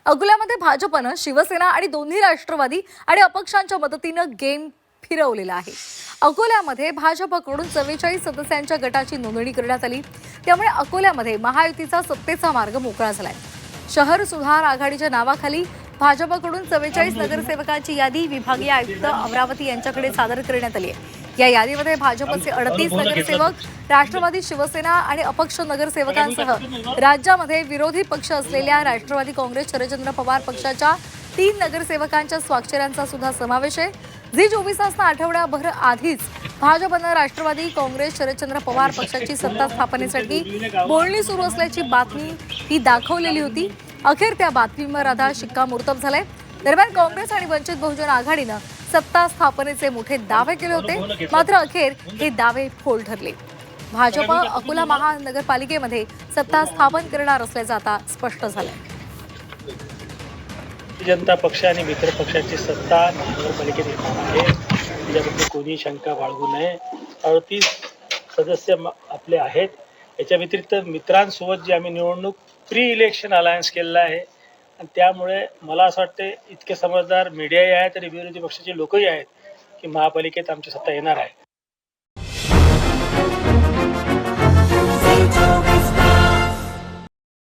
अकोल्यामध्ये भाजपनं शिवसेना आणि दोन्ही राष्ट्रवादी आणि अपक्षांच्या मदतीनं गेम फिरवलेला आहे। अकोल्यामध्ये भाजपकडून 44 सदस्यांच्या गटाची नोंदणी करण्यात आली। त्यामुळे अकोल्यामध्ये महायुतीचा सत्तेचा मार्ग मोकळा झालाय। शहर सुधार आघाडीच्या नावाखाली भाजपकडून 44 नगरसेवकांची यादी विभागीय आयुक्त अमरावती यांच्याकडे सादर करण्यात आली आहे। या यादीमध्ये भाजपचे 38 नगरसेवक, राष्ट्रवादी, शिवसेना आणि अपक्ष नगरसेवकांसह राज्यामध्ये विरोधी पक्ष असलेल्या राष्ट्रवादी काँग्रेस, शरदचंद्र पवार पक्षाच्या 3 नगरसेवकांच्या स्वाक्षऱ्यांचा सुद्धा समावेश आहे। झी 24 तासांना आठवड्याभर आधीच भाजपनं राष्ट्रवादी काँग्रेस, शरदचंद्र पवार पक्षाची सत्ता स्थापनेसाठी बोलणी सुरू असल्याची बातमी ही दाखवलेली होती। अखेर त्या बातमीवर आता शिक्कामोर्तब झालंय। दरम्यान काँग्रेस आणि वंचित बहुजन आघाडीनं सत्ता स्थापनेचे मोठे दावे केले होते, मात्र अखेर हे दावे फोल ठरले। भाजप अकोला महानगरपालिकेमध्ये सत्ता स्थापन करणार असल्याचं आता स्पष्ट झालंय। जनता पक्ष आणि मित्र पक्षाची सत्ता महानगरपालिकेत येणार आहे, त्याच्याबद्दल कोणी शंका बाळगू नये। 38 सदस्य आपले आहेत। याच्या व्यतिरिक्त मित्रांसोबत जी आम्ही निवडणूक प्री इलेक्शन अलायन्स केलेला आहे आणि त्यामुळे मला असं वाटतं इतके समजदार मीडियाही आहेत आणि विरोधी पक्षाचे लोकही आहेत की महापालिकेत आमची सत्ता येणार आहे।